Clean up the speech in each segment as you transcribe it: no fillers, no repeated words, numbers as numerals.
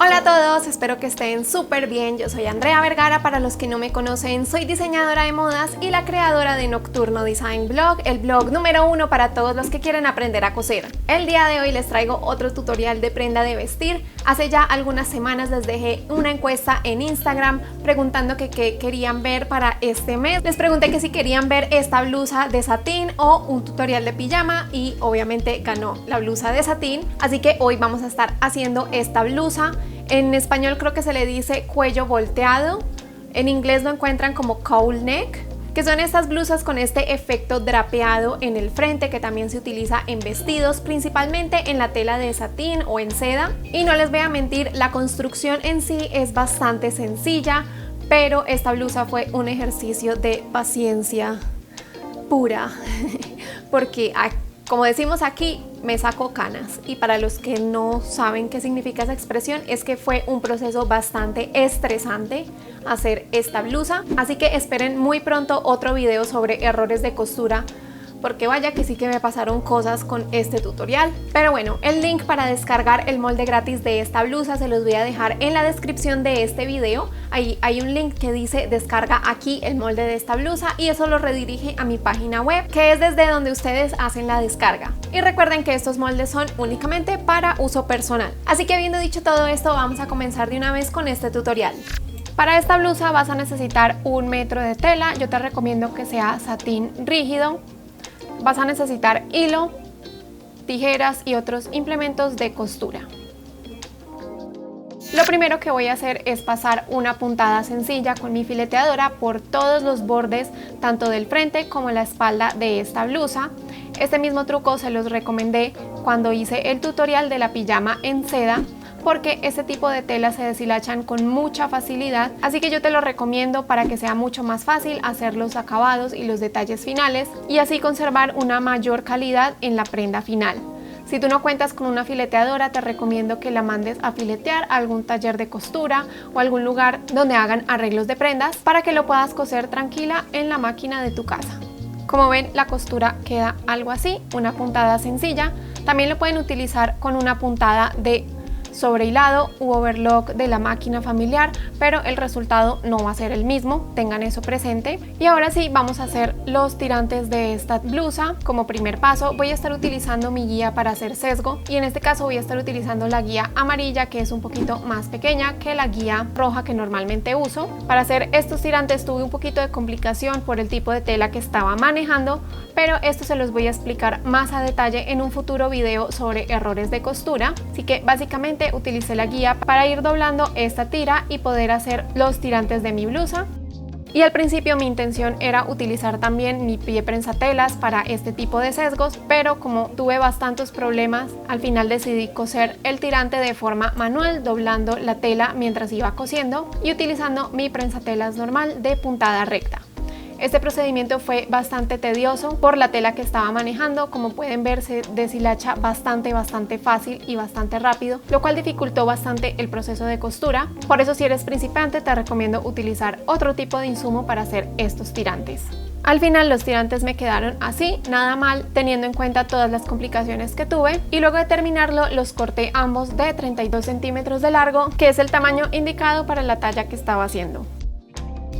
Hola a todos, espero que estén súper bien. Yo soy Andrea Vergara, para los que no me conocen, soy diseñadora de modas y la creadora de Nocturno Design Blog, el blog número 1 para todos los que quieren aprender a coser. El día de hoy les traigo otro tutorial de prenda de vestir. Hace ya algunas semanas les dejé una encuesta en Instagram preguntando que qué querían ver para este mes. Les pregunté que si querían ver esta blusa de satín o un tutorial de pijama y obviamente ganó la blusa de satín. Así que hoy vamos a estar haciendo esta blusa. En español creo que se le dice cuello volteado, en inglés lo encuentran como cowl neck, que son estas blusas con este efecto drapeado en el frente que también se utiliza en vestidos, principalmente en la tela de satín o en seda. Y no les voy a mentir, la construcción en sí es bastante sencilla, pero esta blusa fue un ejercicio de paciencia pura, porque como decimos aquí, me saco canas, y para los que no saben qué significa esa expresión, es que fue un proceso bastante estresante hacer esta blusa. Así que esperen muy pronto otro video sobre errores de costura, porque vaya que sí que me pasaron cosas con este tutorial. Pero bueno, el link para descargar el molde gratis de esta blusa se los voy a dejar en la descripción de este video. Ahí hay un link que dice descarga aquí el molde de esta blusa y eso lo redirige a mi página web, que es desde donde ustedes hacen la descarga. Y recuerden que estos moldes son únicamente para uso personal. Así que habiendo dicho todo esto, vamos a comenzar de una vez con este tutorial. Para esta blusa vas a necesitar 1 metro de tela. Yo te recomiendo que sea satín rígido. Vas a necesitar hilo, tijeras y otros implementos de costura. Lo primero que voy a hacer es pasar una puntada sencilla con mi fileteadora por todos los bordes, tanto del frente como la espalda de esta blusa. Este mismo truco se los recomendé cuando hice el tutorial de la pijama en seda, porque este tipo de telas se deshilachan con mucha facilidad, así que yo te lo recomiendo para que sea mucho más fácil hacer los acabados y los detalles finales y así conservar una mayor calidad en la prenda final. Si tú no cuentas con una fileteadora, te recomiendo que la mandes a filetear a algún taller de costura o algún lugar donde hagan arreglos de prendas para que lo puedas coser tranquila en la máquina de tu casa. Como ven, la costura queda algo así, una puntada sencilla. También lo pueden utilizar con una puntada de sobrehilado u overlock de la máquina familiar, pero el resultado no va a ser el mismo, tengan eso presente. Y ahora sí, vamos a hacer los tirantes de esta blusa. Como primer paso voy a estar utilizando mi guía para hacer sesgo y en este caso voy a estar utilizando la guía amarilla, que es un poquito más pequeña que la guía roja que normalmente uso. Para hacer estos tirantes tuve un poquito de complicación por el tipo de tela que estaba manejando, pero esto se los voy a explicar más a detalle en un futuro video sobre errores de costura. Así que básicamente utilicé la guía para ir doblando esta tira y poder hacer los tirantes de mi blusa. Y al principio mi intención era utilizar también mi pie prensatelas para este tipo de sesgos, pero como tuve bastantes problemas, al final decidí coser el tirante de forma manual, doblando la tela mientras iba cosiendo y utilizando mi prensatelas normal de puntada recta. Este procedimiento fue bastante tedioso por la tela que estaba manejando. Como pueden ver, se deshilacha bastante fácil y bastante rápido, lo cual dificultó bastante el proceso de costura. Por eso, si eres principiante, te recomiendo utilizar otro tipo de insumo para hacer estos tirantes. Al final los tirantes me quedaron así, nada mal, teniendo en cuenta todas las complicaciones que tuve, y luego de terminarlo los corté ambos de 32 centímetros de largo, que es el tamaño indicado para la talla que estaba haciendo.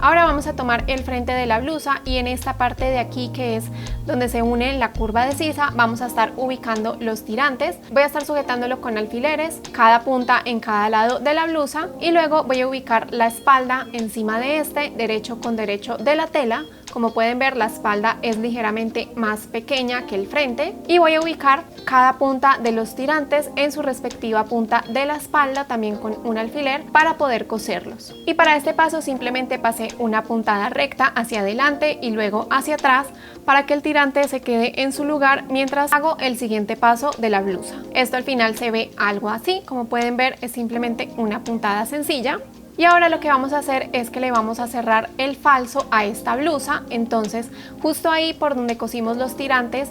Ahora vamos a tomar el frente de la blusa y en esta parte de aquí, que es donde se une la curva de sisa, vamos a estar ubicando los tirantes. Voy a estar sujetándolo con alfileres, cada punta en cada lado de la blusa, y luego voy a ubicar la espalda encima de este, derecho con derecho de la tela. Como pueden ver, la espalda es ligeramente más pequeña que el frente, y voy a ubicar cada punta de los tirantes en su respectiva punta de la espalda, también con un alfiler, para poder coserlos. Y para este paso simplemente pasé una puntada recta hacia adelante y luego hacia atrás para que el tirante se quede en su lugar mientras hago el siguiente paso de la blusa. Esto al final se ve algo así. Como pueden ver, es simplemente una puntada sencilla. Y ahora lo que vamos a hacer es que le vamos a cerrar el falso a esta blusa. Entonces, justo ahí por donde cosimos los tirantes,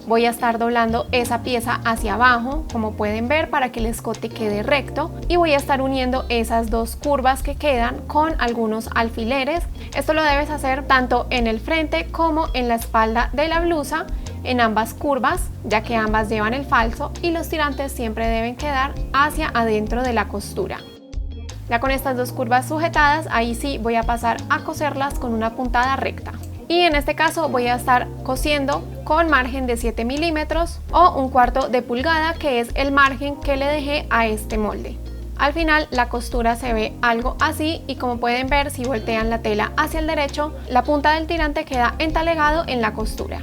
voy a estar doblando esa pieza hacia abajo, como pueden ver, para que el escote quede recto, y voy a estar uniendo esas dos curvas que quedan con algunos alfileres. Esto lo debes hacer tanto en el frente como en la espalda de la blusa, en ambas curvas, ya que ambas llevan el falso y los tirantes siempre deben quedar hacia adentro de la costura. Ya con estas dos curvas sujetadas, ahí sí voy a pasar a coserlas con una puntada recta. Y en este caso voy a estar cosiendo con margen de 7 milímetros o 1/4 de pulgada, que es el margen que le dejé a este molde. Al final la costura se ve algo así, y como pueden ver, si voltean la tela hacia el derecho, la punta del tirante queda entalegado en la costura.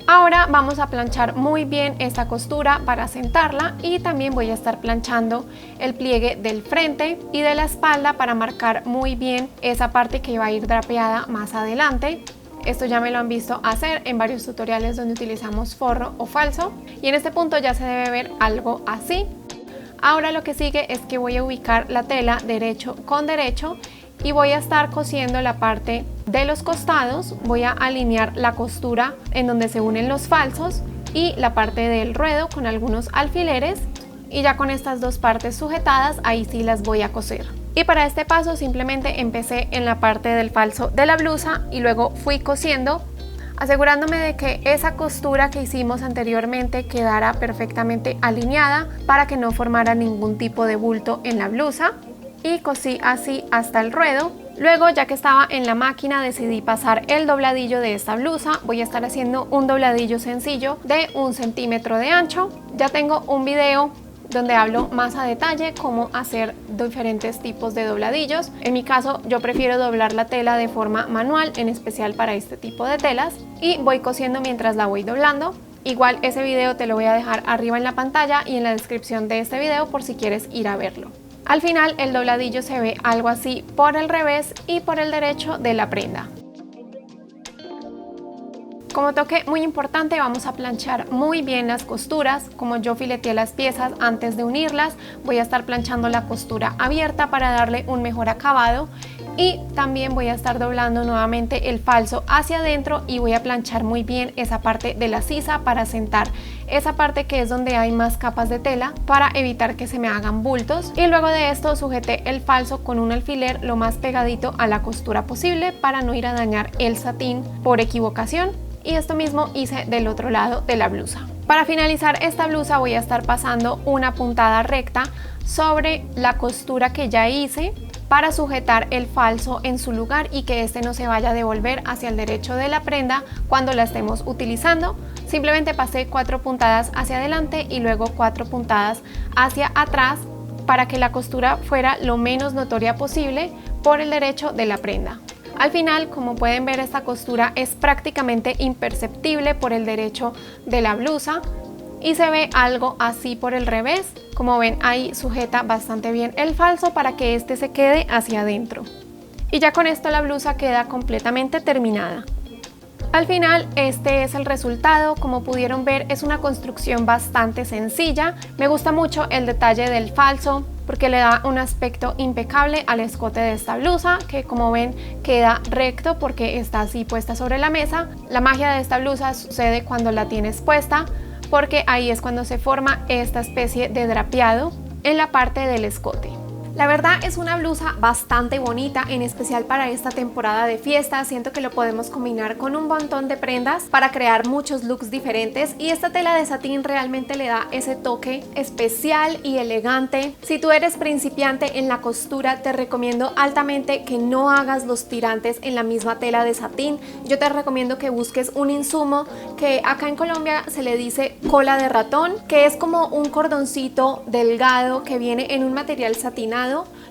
Ahora vamos a planchar muy bien esta costura para sentarla, y también voy a estar planchando el pliegue del frente y de la espalda para marcar muy bien esa parte que va a ir drapeada más adelante. Esto ya me lo han visto hacer en varios tutoriales donde utilizamos forro o falso, y en este punto ya se debe ver algo así. Ahora lo que sigue es que voy a ubicar la tela derecho con derecho y voy a estar cosiendo la parte de los costados. Voy a alinear la costura en donde se unen los falsos y la parte del ruedo con algunos alfileres, y ya con estas dos partes sujetadas, ahí sí las voy a coser. Y para este paso simplemente empecé en la parte del falso de la blusa y luego fui cosiendo, asegurándome de que esa costura que hicimos anteriormente quedara perfectamente alineada para que no formara ningún tipo de bulto en la blusa, y cosí así hasta el ruedo. Luego, ya que estaba en la máquina, decidí pasar el dobladillo de esta blusa. Voy a estar haciendo un dobladillo sencillo de 1 centímetro de ancho. Ya tengo un video donde hablo más a detalle cómo hacer diferentes tipos de dobladillos. En mi caso, yo prefiero doblar la tela de forma manual, en especial para este tipo de telas, y voy cosiendo mientras la voy doblando. Igual ese video te lo voy a dejar arriba en la pantalla y en la descripción de este video por si quieres ir a verlo. Al final el dobladillo se ve algo así por el revés y por el derecho de la prenda. Como toque muy importante, vamos a planchar muy bien las costuras. Como yo fileteé las piezas antes de unirlas, voy a estar planchando la costura abierta para darle un mejor acabado, y también voy a estar doblando nuevamente el falso hacia adentro y voy a planchar muy bien esa parte de la sisa para sentar esa parte que es donde hay más capas de tela, para evitar que se me hagan bultos. Y luego de esto sujeté el falso con un alfiler lo más pegadito a la costura posible para no ir a dañar el satín por equivocación, y esto mismo hice del otro lado de la blusa. Para finalizar esta blusa voy a estar pasando una puntada recta sobre la costura que ya hice para sujetar el falso en su lugar y que este no se vaya a devolver hacia el derecho de la prenda cuando la estemos utilizando. Simplemente pasé 4 puntadas hacia adelante y luego 4 puntadas hacia atrás para que la costura fuera lo menos notoria posible por el derecho de la prenda. Al final, como pueden ver, esta costura es prácticamente imperceptible por el derecho de la blusa y se ve algo así por el revés. Como ven, ahí sujeta bastante bien el falso para que este se quede hacia adentro. Y ya con esto la blusa queda completamente terminada. Al final este es el resultado. Como pudieron ver, es una construcción bastante sencilla. Me gusta mucho el detalle del falso porque le da un aspecto impecable al escote de esta blusa, que como ven queda recto porque está así puesta sobre la mesa. La magia de esta blusa sucede cuando la tienes puesta, porque ahí es cuando se forma esta especie de drapeado en la parte del escote. La verdad es una blusa bastante bonita, en especial para esta temporada de fiesta. Siento que lo podemos combinar con un montón de prendas para crear muchos looks diferentes, y esta tela de satín realmente le da ese toque especial y elegante. Si tú eres principiante en la costura, te recomiendo altamente que no hagas los tirantes en la misma tela de satín. Yo te recomiendo que busques un insumo que acá en Colombia se le dice cola de ratón, que es como un cordoncito delgado que viene en un material satinado.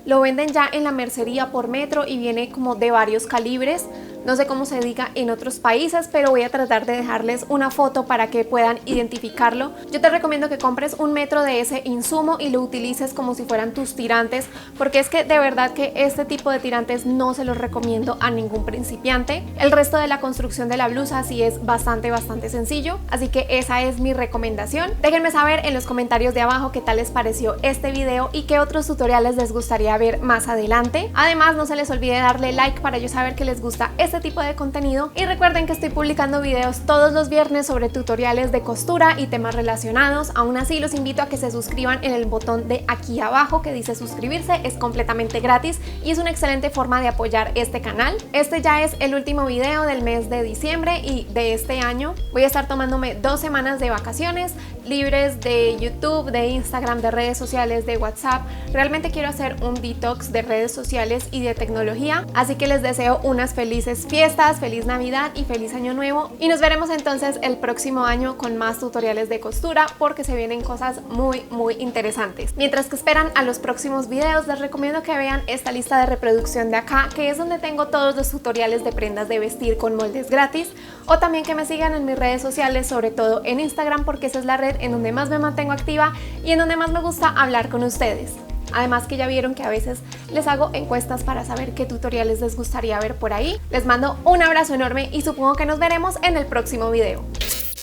Lo venden ya en la mercería por metro y viene como de varios calibres. No sé cómo se diga en otros países, pero voy a tratar de dejarles una foto para que puedan identificarlo. Yo te recomiendo que compres 1 metro de ese insumo y lo utilices como si fueran tus tirantes, porque es que de verdad que este tipo de tirantes no se los recomiendo a ningún principiante. El resto de la construcción de la blusa sí es bastante sencillo, así que esa es mi recomendación. Déjenme saber en los comentarios de abajo qué tal les pareció este video y qué otros tutoriales les gustaría ver más adelante. Además, no se les olvide darle like para yo saber que les gusta este este tipo de contenido. Y recuerden que estoy publicando videos todos los viernes sobre tutoriales de costura y temas relacionados. Aún así los invito a que se suscriban en el botón de aquí abajo que dice suscribirse, es completamente gratis y es una excelente forma de apoyar este canal. Este ya es el último video del mes de diciembre y de este año. Voy a estar tomándome 2 semanas de vacaciones libres de YouTube, de Instagram, de redes sociales, de WhatsApp. Realmente quiero hacer un detox de redes sociales y de tecnología, así que les deseo unas felices fiestas, feliz Navidad y feliz Año Nuevo, y nos veremos entonces el próximo año con más tutoriales de costura porque se vienen cosas muy interesantes. Mientras que esperan a los próximos videos, les recomiendo que vean esta lista de reproducción de acá, que es donde tengo todos los tutoriales de prendas de vestir con moldes gratis, o también que me sigan en mis redes sociales, sobre todo en Instagram, porque esa es la red en donde más me mantengo activa y en donde más me gusta hablar con ustedes. Además que ya vieron que a veces les hago encuestas para saber qué tutoriales les gustaría ver por ahí. Les mando un abrazo enorme y supongo que nos veremos en el próximo video.